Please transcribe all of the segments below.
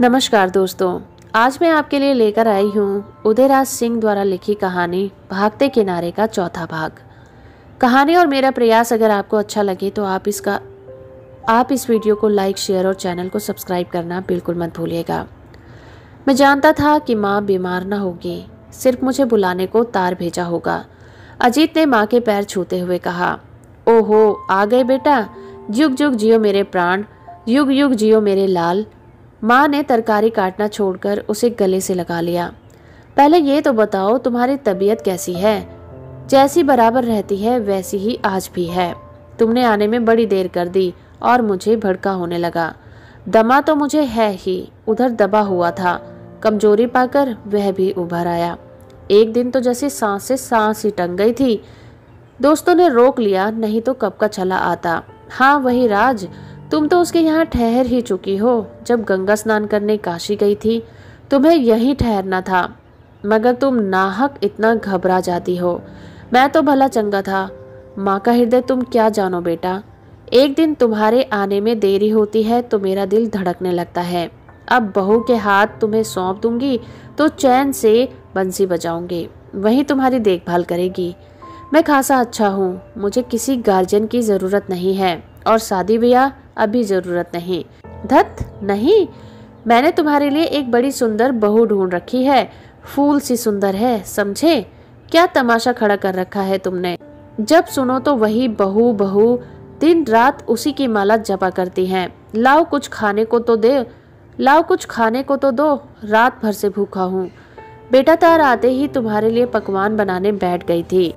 नमस्कार दोस्तों, आज मैं आपके लिए लेकर आई हूँ उदयराज सिंह द्वारा लिखी कहानी भागते किनारे का चौथा भाग। कहानी और मेरा प्रयास अगर आपको अच्छा लगे तो आप इस वीडियो को लाइक, शेयर और चैनल को सब्सक्राइब करना बिल्कुल मत भूलिएगा। मैं जानता था कि माँ बीमार न होगी, सिर्फ मुझे बुलाने को तार भेजा होगा। अजीत ने माँ के पैर छूते हुए कहा, ओहो आ गए बेटा, युग युग जियो मेरे प्राण, युग युग जियो मेरे लाल। माँ ने तरकारी काटना छोड़कर उसे गले से लगा लिया। पहले ये तो बताओ तुम्हारी तबीयत कैसी है? जैसी बराबर रहती है वैसी ही आज भी है। तुमने आने में बड़ी देर कर दी और मुझे भड़का होने लगा। दमा तो मुझे है ही, उधर दबा हुआ था, कमजोरी पाकर वह भी उभर आया। एक दिन तो जैसे सांस से सांस ही टंग गई थी। दोस्तों ने रोक लिया, नहीं तो कब का चला आता। हाँ वही राज, तुम तो उसके यहाँ ठहर ही चुकी हो। जब गंगा स्नान करने काशी गई थी तुम्हें यहीं ठहरना था, मगर तुम नाहक इतना घबरा जाती हो। मैं तो भला चंगा था। माँ का हृदय तुम क्या जानो बेटा। एक दिन तुम्हारे आने में देरी होती है तो मेरा दिल धड़कने लगता है। अब बहू के हाथ तुम्हें सौंप दूंगी तो चैन से बंसी बजाऊंगी, वही तुम्हारी देखभाल करेगी। मैं खासा अच्छा हूँ, मुझे किसी गार्जियन की जरूरत नहीं है और शादी ब्याह अभी जरूरत नहीं। धत नहीं, मैंने तुम्हारे लिए एक बड़ी सुंदर बहू ढूंढ रखी है, फूल सी सुंदर है, समझे? क्या तमाशा खड़ा कर रखा है तुमने? जब सुनो तो वही बहू बहू, दिन रात उसी की माला जपा करती हैं। लाओ कुछ खाने को तो दे, लाओ कुछ खाने को तो दो, रात भर से भूखा हूँ। बेटा तार आते ही तुम्हारे लिए पकवान बनाने बैठ गई थी।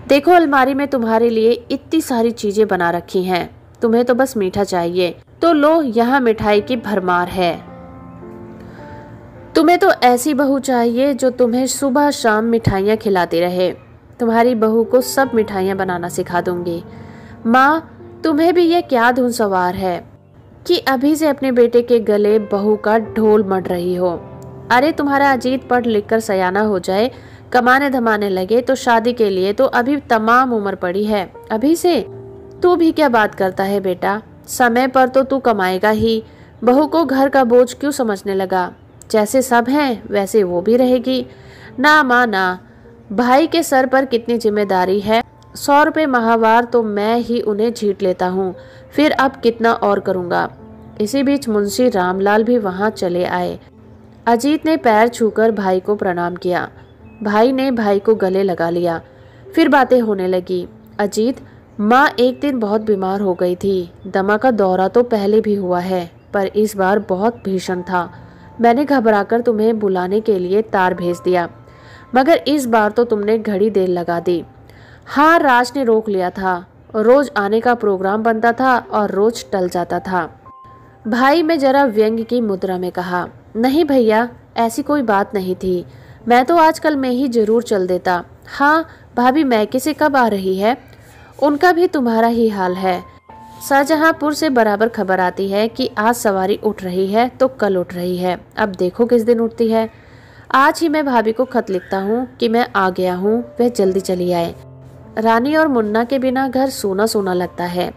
देखो अलमारी में तुम्हारे लिए इतनी सारी चीजें बना रखी हैं, तुम्हें तो बस मीठा चाहिए तो लो, यहाँ मिठाई की भरमार है। तुम्हें तो ऐसी बहू चाहिए जो तुम्हें सुबह शाम मिठाइयाँ खिलाती रहे। तुम्हारी बहू को सब मिठाइयाँ बनाना सिखा दूंगी। माँ तुम्हें भी ये क्या धुन सवार है कि अभी से अपने बेटे के गले बहू का ढोल मढ़ रही हो। अरे तुम्हारा अजीत पढ़ लिख कर सयाना हो जाए, कमाने धमाने लगे तो शादी के लिए तो अभी तमाम उम्र पड़ी है। अभी से तू भी क्या बात करता है बेटा, समय पर तो तू कमाएगा ही। बहू को घर का बोझ क्यों समझने लगा? जैसे सब हैं वैसे वो भी रहेगी। ना माँ ना, भाई के सर पर कितनी जिम्मेदारी है। 100 रुपये माहवार तो मैं ही उन्हें झीट लेता हूँ, फिर अब कितना और करूँगा। इसी बीच मुंशी रामलाल भी वहाँ चले आए। अजीत ने पैर छूकर भाई को प्रणाम किया। भाई ने भाई को गले लगा लिया। फिर बातें होने लगी। अजीत, माँ एक दिन बहुत बीमार हो गई थी। दमा का दौरा तो पहले भी हुआ है, पर इस बार बहुत भीषण था। मैंने घबराकर तुम्हें बुलाने के लिए तार भेज दिया, मगर इस बार तो तुमने घड़ी देर लगा दी। हाँ राज ने रोक लिया था, रोज आने का प्रोग्राम बनता था और रोज टल जाता था। भाई में जरा व्यंग की मुद्रा में कहा, नहीं भैया ऐसी कोई बात नहीं थी, मैं तो आजकल में ही जरूर चल देता। हाँ भाभी मैके से कब आ रही है? उनका भी तुम्हारा ही हाल है। शाहजहांपुर से बराबर खबर आती है कि आज सवारी उठ रही है तो कल उठ रही है, अब देखो किस दिन उठती है। आज ही मैं भाभी को खत लिखता हूँ कि मैं आ गया हूँ, वह जल्दी चली आए। रानी और मुन्ना के बिना घर सोना सोना लगता है।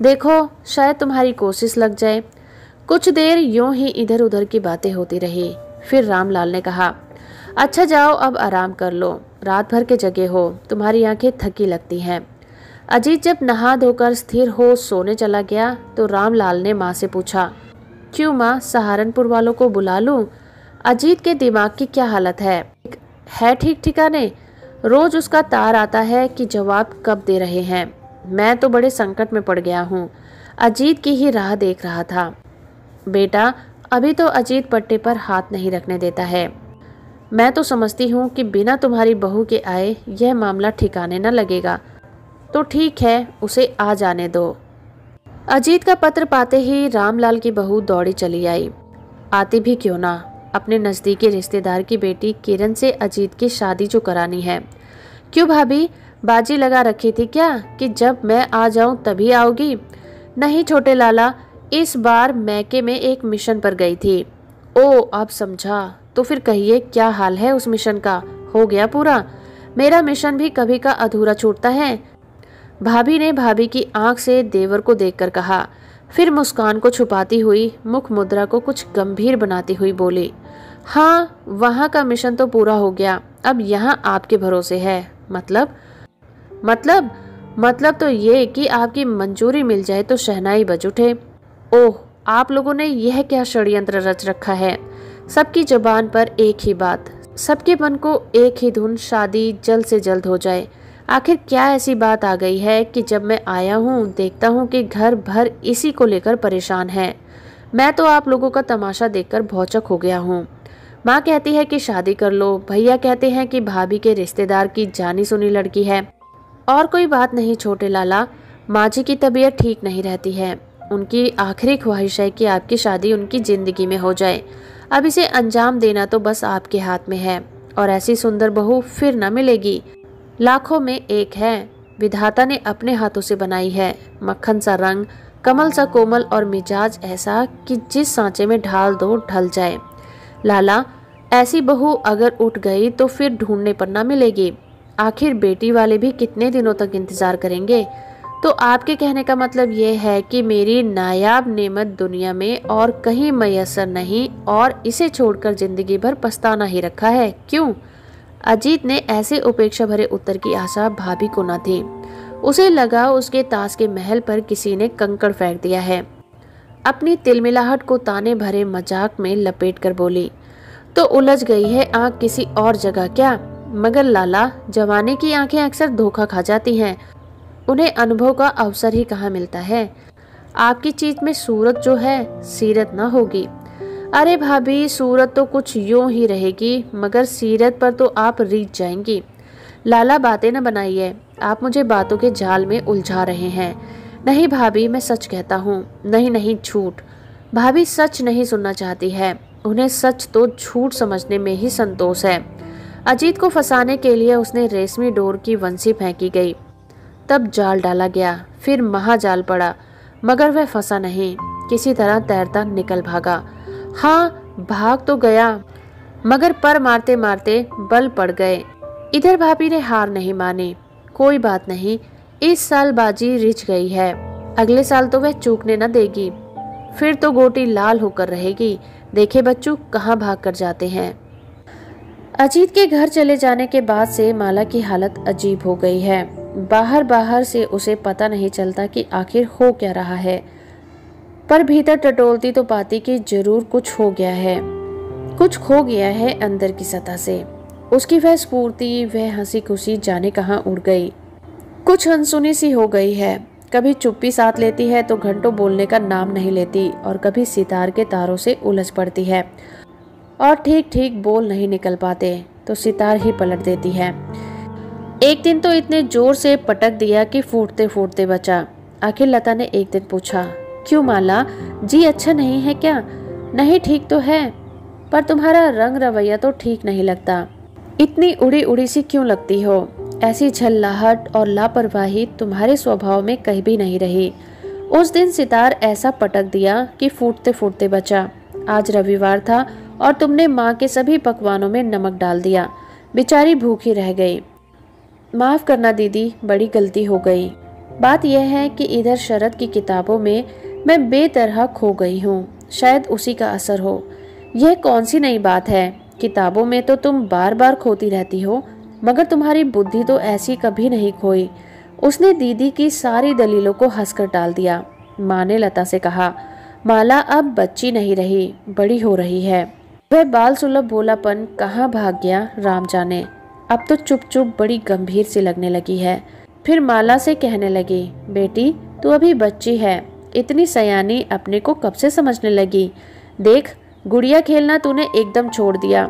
देखो शायद तुम्हारी कोशिश लग जाए। कुछ देर यूं ही इधर उधर की बातें होती रही। फिर रामलाल ने कहा, अच्छा जाओ अब आराम कर लो, रात भर के जगे हो, तुम्हारी आंखें थकी लगती हैं। अजीत जब नहा धोकर स्थिर हो सोने चला गया तो रामलाल ने माँ से पूछा, क्यों माँ, सहारनपुर वालों को बुला लूं? अजीत के दिमाग की क्या हालत है ठीक ठिकाने? रोज उसका तार आता है कि जवाब कब दे रहे हैं। मैं तो बड़े संकट में पड़ गया हूँ, अजीत की ही राह देख रहा था। बेटा अभी तो अजीत पट्टे पर हाथ नहीं रखने देता है। मैं तो समझती हूँ कि बिना तुम्हारी बहू के आए यह मामला ठिकाने न लगेगा। तो ठीक है, उसे आ जाने दो। अजीत का पत्र पाते ही रामलाल की बहू दौड़ी चली आई। आती भी क्यों ना, अपने नजदीकी रिश्तेदार की बेटी किरण से अजीत की शादी जो करानी है। क्यों भाभी, बाजी लगा रखी थी क्या कि जब मैं आ जाऊं तभी आओगी? नहीं छोटे लाला, इस बार मैके में एक मिशन पर गई थी। ओ अब समझा, तो फिर कहिए क्या हाल है उस मिशन का? हो गया पूरा? मेरा मिशन भी कभी का अधूरा छूटता है। भाभी ने भाभी की आंख से देवर को देखकर कहा, फिर मुस्कान को छुपाती हुई मुख मुद्रा को कुछ गंभीर बनाती हुई बोली, हाँ, वहाँ का मिशन तो पूरा हो गया, अब यहाँ आपके भरोसे है। मतलब तो ये कि आपकी मंजूरी मिल जाए तो शहनाई बज उठे। ओह, आप लोगों ने यह क्या षड्यंत्र रच रखा है। सबकी जुबान पर एक ही बात, सबके मन को एक ही धुन, शादी जल्द से जल्द हो जाए। आखिर क्या ऐसी बात आ गई है कि जब मैं आया हूँ देखता हूँ कि घर भर इसी को लेकर परेशान है। मैं तो आप लोगों का तमाशा देखकर भौचक हो गया हूँ। माँ कहती है कि शादी कर लो, भैया कहते हैं कि भाभी के रिश्तेदार की जानी सुनी लड़की है। और कोई बात नहीं छोटे लाला, माँ जी की तबीयत ठीक नहीं रहती है। उनकी आखिरी ख्वाहिश है कि आपकी शादी उनकी जिंदगी में हो जाए। अब इसे अंजाम देना तो बस आपके हाथ में है, और ऐसी सुंदर बहू फिर न मिलेगी। लाखों में एक है, विधाता ने अपने हाथों से बनाई है। मक्खन सा रंग, कमल सा कोमल और मिजाज ऐसा कि जिस सांचे में ढाल दो ढल जाए। लाला, ऐसी बहू अगर उठ गई तो फिर ढूंढने पर ना मिलेगी। आखिर बेटी वाले भी कितने दिनों तक इंतजार करेंगे। तो आपके कहने का मतलब ये है कि मेरी नायाब नेमत दुनिया में और कहीं मयसर नहीं, और इसे छोड़कर जिंदगी भर पछताना ही रखा है, क्यों? अजीत ने ऐसे उपेक्षा भरे उत्तर की आशा भाभी को न थी। उसे लगा उसके ताश के महल पर किसी ने कंकड़ फेंक दिया है। अपनी तिलमिलाहट को ताने भरे मजाक में लपेट कर बोली, तो उलझ गई है आंख किसी और जगह क्या? मगर लाला, जवानी की आंखें अक्सर धोखा खा जाती हैं, उन्हें अनुभव का अवसर ही कहाँ मिलता है। आपकी चीज में सूरत जो है, सीरत ना होगी। अरे भाभी, सूरत तो कुछ यूं ही रहेगी, मगर सीरत पर तो आप रीझ जाएंगी। लाला, बातें न बनाइए, आप मुझे बातों के जाल में उलझा रहे हैं। नहीं भाभी, मैं सच कहता हूँ। नहीं, झूठ। भाभी सच नहीं सुनना चाहती है, उन्हें सच तो झूठ समझने में ही संतोष है। अजीत को फंसाने के लिए उसने रेशमी डोर की वंसी फेंकी गई, तब जाल डाला गया, फिर महाजाल पड़ा, मगर वह फंसा नहीं, किसी तरह तैरता निकल भागा। हाँ, भाग तो गया, मगर पर मारते मारते बल पड़ गए। इधर भाभी ने हार नहीं मानी। कोई बात नहीं, इस साल बाजी रिझ गई है, अगले साल तो वह चूकने न देगी, फिर तो गोटी लाल होकर रहेगी। देखे बच्चों कहाँ भाग कर जाते हैं। अजीत के घर चले जाने के बाद से माला की हालत अजीब हो गई है। बाहर से उसे पता नहीं चलता कि आखिर हो क्या रहा है, पर भीतर टटोलती तो पाती कि जरूर कुछ हो गया है, कुछ खो गया है अंदर की सतह से। उसकी वह स्फूर्ति, वह हंसी खुशी जाने कहाँ उड़ गई। कुछ अनसुनी सी हो गई है। कभी चुप्पी साथ लेती है तो घंटों बोलने का नाम नहीं लेती, और कभी सितार के तारों से उलझ पड़ती है और ठीक ठीक बोल नहीं निकल पाते तो सितार ही पलट देती है। एक दिन तो इतने जोर से पटक दिया कि फूटते फूटते बचा। आखिर लता ने एक दिन पूछा, क्यों माला जी, अच्छा नहीं है क्या? नहीं, ठीक तो है, पर तुम्हारा रंग रवैया तो ठीक नहीं लगता। इतनी उड़ी उड़ी सी क्यों लगती हो? ऐसी झल्लाहट और लापरवाही तुम्हारे स्वभाव में कहीं भी नहीं रही। उस दिन सितार ऐसा पटक दिया कि फूटते फूटते बचा। आज रविवार था और तुमने माँ के सभी पकवानों में नमक डाल दिया, बेचारी भूखी रह गई। माफ करना दीदी, बड़ी गलती हो गई। बात यह है कि इधर शरद की किताबों में मैं बेतरह खो गई हूँ, शायद उसी का असर हो। यह कौन सी नई बात है? किताबों में तो तुम बार बार खोती रहती हो, मगर तुम्हारी बुद्धि तो ऐसी कभी नहीं खोई। उसने दीदी की सारी दलीलों को हंसकर टाल दिया। माँ ने लता से कहा, माला अब बच्ची नहीं रही, बड़ी हो रही है। वह बाल सुलभ भोलापन कहाँ भाग गया राम जाने। अब तो चुप चुप बड़ी गंभीर सी लगने लगी है। फिर माला से कहने लगी, बेटी तू अभी बच्ची है, इतनी सयानी अपने को कब से समझने लगी? देख, गुड़िया खेलना तूने एकदम छोड़ दिया।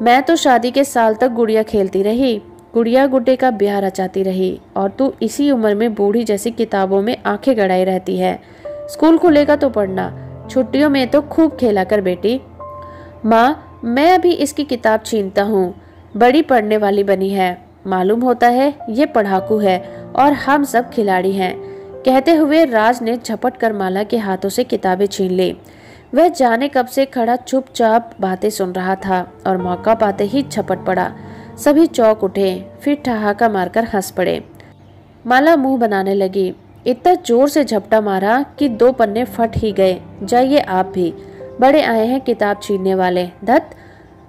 मैं तो शादी के साल तक गुड़िया खेलती रही, गुड़िया गुड्डे का ब्याह रचाती रही, और तू इसी उम्र में बूढ़ी जैसी किताबों में आंखें गड़ाई रहती है। स्कूल खुलेगा तो पढ़ना, छुट्टियों में तो खूब खेला कर बेटी। माँ, मैं अभी इसकी किताब छीनता हूँ, बड़ी पढ़ने वाली बनी है, मालूम होता है ये पढ़ाकू है और हम सब खिलाड़ी हैं। कहते हुए राज ने झपट कर माला के हाथों से किताबें छीन ली। वह जाने कब से खड़ा चुपचाप बातें सुन रहा था और मौका पाते ही झपट पड़ा। सभी चौंक उठे, फिर ठहाका मारकर हंस पड़े। माला मुंह बनाने लगी। इतना जोर से झपटा मारा कि 2 पन्ने फट ही गए। जाइए आप भी, बड़े आए हैं किताब छीनने वाले, धत।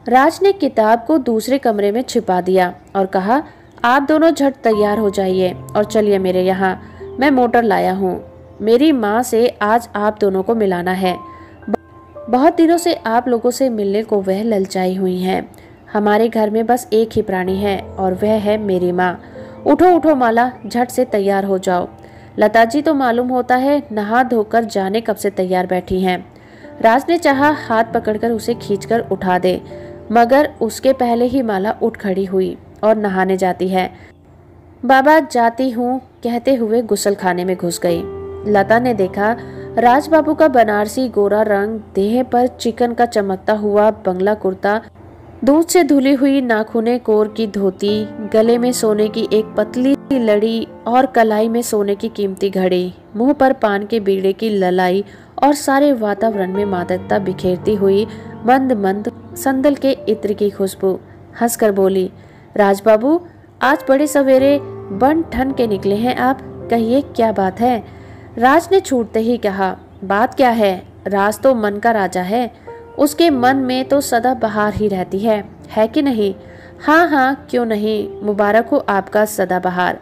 राज ने किताब को दूसरे कमरे में छिपा दिया और कहा, आप दोनों झट तैयार हो जाइए और चलिए मेरे यहाँ, मैं मोटर लाया हूँ। मेरी माँ से आज आप दोनों को मिलाना है। बहुत दिनों से आप लोगों से मिलने को वह ललचाई हुई हैं। हमारे घर में बस एक ही प्राणी है और वह है मेरी माँ। उठो उठो माला, झट से तैयार हो जाओ। लता जी तो मालूम होता है नहा धोकर जाने कब से तैयार बैठी हैं। राज ने चाहा हाथ पकड़कर उसे खींचकर उठा दे, मगर उसके पहले ही माला उठ खड़ी हुई और नहाने जाती है। बाबा जाती हूँ कहते हुए गुसल खाने में घुस गई। लता ने देखा राज बाबू का बनारसी गोरा रंग, देह पर चिकन का चमकता हुआ बंगला कुर्ता, दूध से धुली हुई नाखूने कोर की धोती, गले में सोने की एक पतली लड़ी और कलाई में सोने की कीमती घड़ी, मुंह पर पान के बीड़े की ललाई और सारे वातावरण में मादकता बिखेरती हुई मंद मंद संदल के इत्र की खुशबू। हंसकर बोली, राज बाबू आज बड़े सवेरे बन ठन के निकले हैं आप, कहिए क्या बात है। राज ने छूटते ही कहा, बात क्या है, राज तो मन का राजा है, उसके मन में तो सदा बहार ही रहती है कि नहीं। हाँ हाँ क्यों नहीं, मुबारक हो आपका सदा बहार।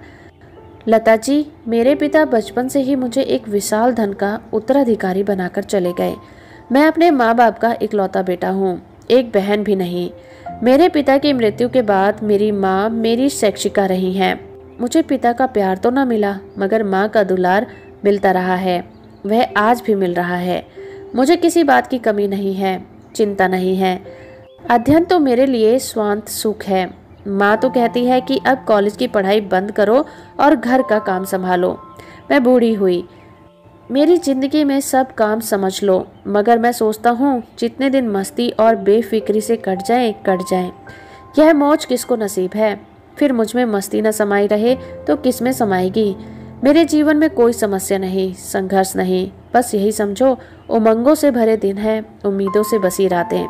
लता जी, मेरे पिता बचपन से ही मुझे एक विशाल धन का उत्तराधिकारी बनाकर चले गए। मैं अपने माँ बाप का इकलौता बेटा हूँ, एक बहन भी नहीं। मेरे पिता की मृत्यु के बाद मेरी माँ मेरी शिक्षिका रही हैं। मुझे पिता का प्यार तो न मिला, मगर माँ का दुलार मिलता रहा है, वह आज भी मिल रहा है। मुझे किसी बात की कमी नहीं है, चिंता नहीं है। अध्ययन तो मेरे लिए स्वांत सुख है। माँ तो कहती है कि अब कॉलेज की पढ़ाई बंद करो और घर का काम संभालो। मैं बूढ़ी हुई, मेरी जिंदगी में सब काम समझ लो, मगर मैं सोचता हूँ जितने दिन मस्ती और बेफिक्री से कट जाएं। यह मौज किसको नसीब है। फिर मुझ में मस्ती न समाई रहे तो किस में समाएगी। मेरे जीवन में कोई समस्या नहीं, संघर्ष नहीं, बस यही समझो उमंगों से भरे दिन हैं, उम्मीदों से बसी रातें।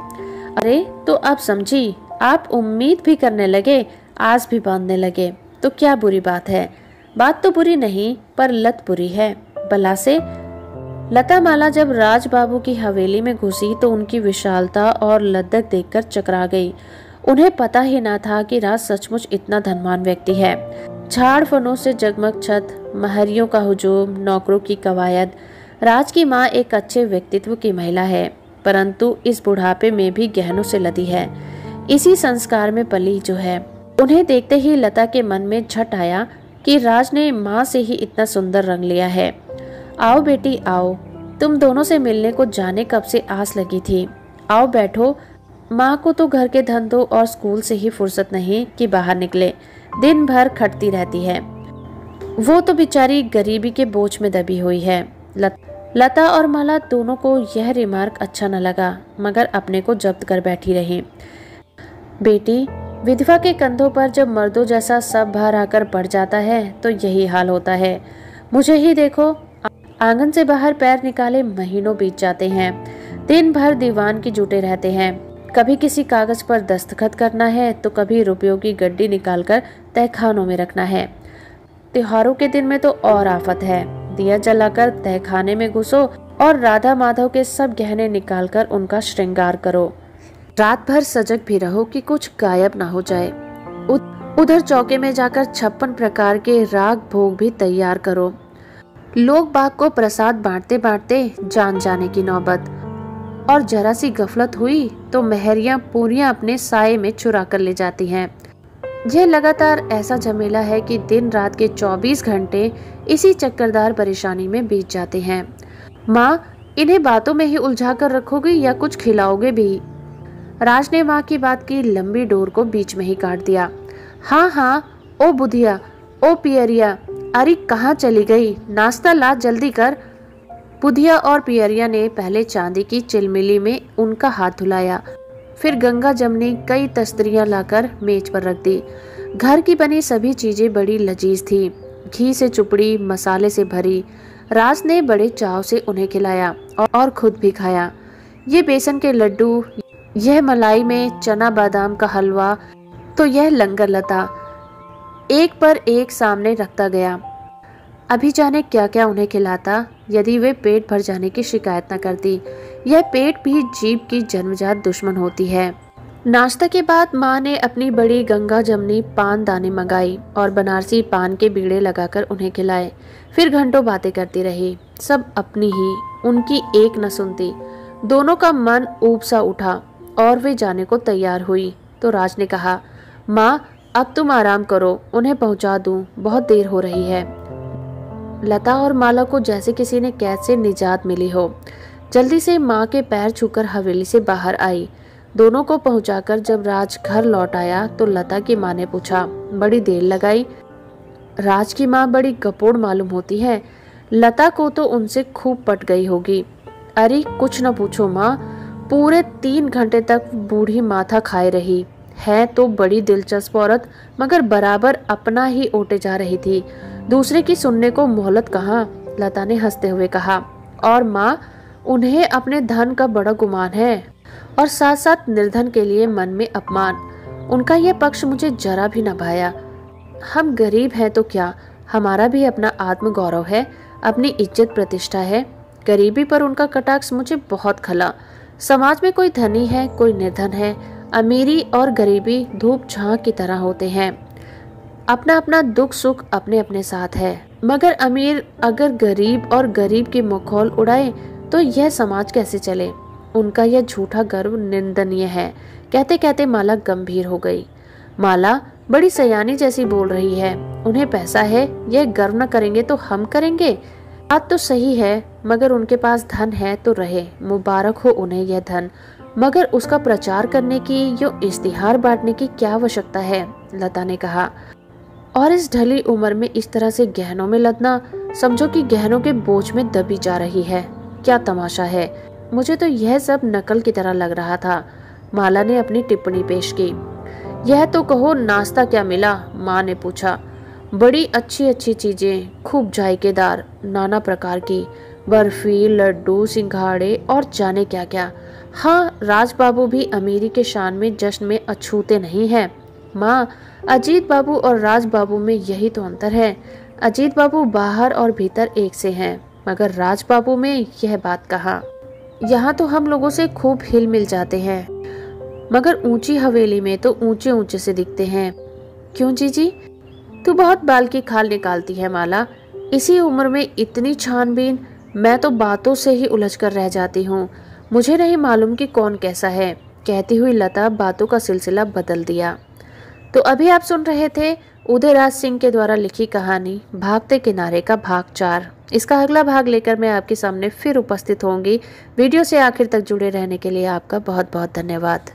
अरे तो अब समझी, आप उम्मीद भी करने लगे, आस भी बांधने लगे, तो क्या बुरी बात है। बात तो बुरी नहीं, पर लत बुरी है बला से। लता माला जब राज बाबू की हवेली में घुसी तो उनकी विशालता और लद्दक देखकर चकरा गई। उन्हें पता ही ना था कि राज सचमुच इतना धनवान व्यक्ति है। झाड़ फनों से जगमग छत, महरियों का हुजूम, नौकरों की कवायद। राज की माँ एक अच्छे व्यक्तित्व की महिला है, परंतु इस बुढ़ापे में भी गहनों से लदी है। इसी संस्कार में पली जो है। उन्हें देखते ही लता के मन में झट आया कि राज ने माँ से ही इतना सुंदर रंग लिया है। आओ बेटी आओ, तुम दोनों से मिलने को जाने कब से आस लगी थी। आओ बैठो। माँ को तो घर के धंधों और स्कूल से ही फुर्सत नहीं कि बाहर निकले, दिन भर खटती रहती है। वो तो बेचारी गरीबी के बोझ में दबी हुई है। लता और माला दोनों को यह रिमार्क अच्छा न लगा, मगर अपने को जब्त कर बैठी रही। बेटी, विधवा के कंधों पर जब मर्दों जैसा सब भार आकर पड़ जाता है तो यही हाल होता है। मुझे ही देखो, आंगन से बाहर पैर निकाले महीनों बीत जाते हैं। दिन भर दीवान की जुटे रहते हैं। कभी किसी कागज पर दस्तखत करना है तो कभी रुपयों की गड्डी निकालकर तहखानों में रखना है। त्योहारों के दिन में तो और आफत है। दिया जलाकर तहखाने में घुसो और राधा माधव के सब गहने निकालकर उनका श्रृंगार करो। रात भर सजग भी रहो कि कुछ गायब ना हो जाए। उधर चौके में जाकर 56 प्रकार के राग भोग भी तैयार करो। लोग बाग को प्रसाद बांटते बांटते जान जाने की नौबत। और जरा सी गफलत हुई तो मेहरियां पूरियां अपने साये में चुरा कर ले जाती हैं। यह लगातार ऐसा झमेला है कि दिन रात के 24 घंटे इसी चक्करदार परेशानी में बीत जाते हैं। माँ, इन्हें बातों में ही उलझा कर रखोगे या कुछ खिलाओगे भी? राज ने माँ की बात की लंबी डोर को बीच में ही काट दिया। हाँ हाँ, ओ बुधिया, ओ पियरिया, अरे कहाँ चली गई? नाश्ता ला, जल्दी कर। बुधिया और पियरिया ने पहले चांदी की चिलमिली में उनका हाथ धुलाया, फिर गंगा जमनी कई तस्तरियां लाकर मेज पर रख दी। घर की बनी सभी चीजें बड़ी लजीज थी, घी से चुपड़ी, मसाले से भरी। राज ने बड़े चाव से उन्हें खिलाया और खुद भी खाया। ये बेसन के लड्डू, यह मलाई में चना बादाम का हलवा, तो यह लंगर लता, एक पर एक सामने रखता गया। अभी जाने क्या क्या उन्हें खिलाता यदि वे पेट भर जाने की शिकायत न करती। यह पेट भी जीभ की जन्मजात दुश्मन होती है। नाश्ता के बाद माँ ने अपनी बड़ी गंगा जमनी पान दाने मंगाई और बनारसी पान के बीड़े लगाकर उन्हें खिलाए। फिर घंटों बातें करती रही, सब अपनी ही, उनकी एक न सुनती। दोनों का मन ऊब सा उठा और वे जाने को तैयार हुई तो राज ने कहा, माँ अब तुम आराम करो, उन्हें पहुँचा दूँ, बहुत देर हो रही है। लता और माला को जैसे किसी ने कैद से निजात मिली हो, जल्दी से माँ के पैर छूकर हवेली से बाहर आई। दोनों को पहुंचाकर जब राज घर लौट आया तो लता की माँ ने पूछा, बड़ी देर लगाई? राज की माँ बड़ी कपोड़ मालूम होती है, लता को तो उनसे खूब पट गई होगी। अरे कुछ न पूछो माँ, पूरे 3 घंटे तक बूढ़ी माथा खाए रही है। तो बड़ी दिलचस्प औरत, मगर बराबर अपना ही ओटे जा रही थी, दूसरे की सुनने को मोहलत कहाँ। लता ने हंसते हुए कहा, और माँ उन्हें अपने धन का बड़ा गुमान है और साथ साथ निर्धन के लिए मन में अपमान। उनका यह पक्ष मुझे जरा भी न भाया। हम गरीब हैं तो क्या, हमारा भी अपना आत्मगौरव है, अपनी इज्जत प्रतिष्ठा है। गरीबी पर उनका कटाक्ष मुझे बहुत खला। समाज में कोई धनी है, कोई निर्धन है। अमीरी और गरीबी धूप छां की तरह होते हैं, अपना अपना दुख सुख अपने अपने साथ है। मगर अमीर अगर गरीब और गरीब की मखौल उड़ाए तो यह समाज कैसे चले। उनका यह झूठा गर्व निंदनीय है। कहते कहते माला गंभीर हो गई। माला बड़ी सयानी जैसी बोल रही है, उन्हें पैसा है, यह गर्व न करेंगे तो हम करेंगे। बात तो सही है, मगर उनके पास धन है तो रहे, मुबारक हो उन्हें यह धन, मगर उसका प्रचार करने की, यो इश्तिहार बांटने की क्या आवश्यकता है। लता ने कहा, और इस ढली उम्र में इस तरह से गहनों में लदना, समझो कि गहनों के बोझ में दबी जा रही है। क्या तमाशा है, मुझे तो यह सब नकल की तरह लग रहा था। माला ने अपनी टिप्पणी पेश की। यह तो कहो नाश्ता क्या मिला? माँ ने पूछा। बड़ी अच्छी अच्छी चीजें, खूब जायकेदार, नाना प्रकार की, बर्फी, लड्डू, सिंघाड़े और जाने क्या क्या। हाँ, राज बाबू भी अमीरी के शान में जश्न में अछूते नहीं हैं। माँ, अजीत बाबू और राज बाबू में यही तो अंतर है। अजीत बाबू बाहर और भीतर एक से हैं, मगर राज बाबू में यह बात कहाँ। यहाँ तो हम लोगों से खूब हिल मिल जाते हैं, मगर ऊंची हवेली में तो ऊंचे ऊंचे से दिखते हैं। क्यों जीजी, तू बहुत बाल की खाल निकालती है माला। इसी उम्र में इतनी छानबीन, मैं तो बातों से ही उलझ कर रह जाती हूँ। मुझे नहीं मालूम कि कौन कैसा है। कहती हुई लता बातों का सिलसिला बदल दिया। तो अभी आप सुन रहे थे उदयराज सिंह के द्वारा लिखी कहानी भागते किनारे का भाग 4। इसका अगला भाग लेकर मैं आपके सामने फिर उपस्थित होंगी। वीडियो से आखिर तक जुड़े रहने के लिए आपका बहुत बहुत धन्यवाद।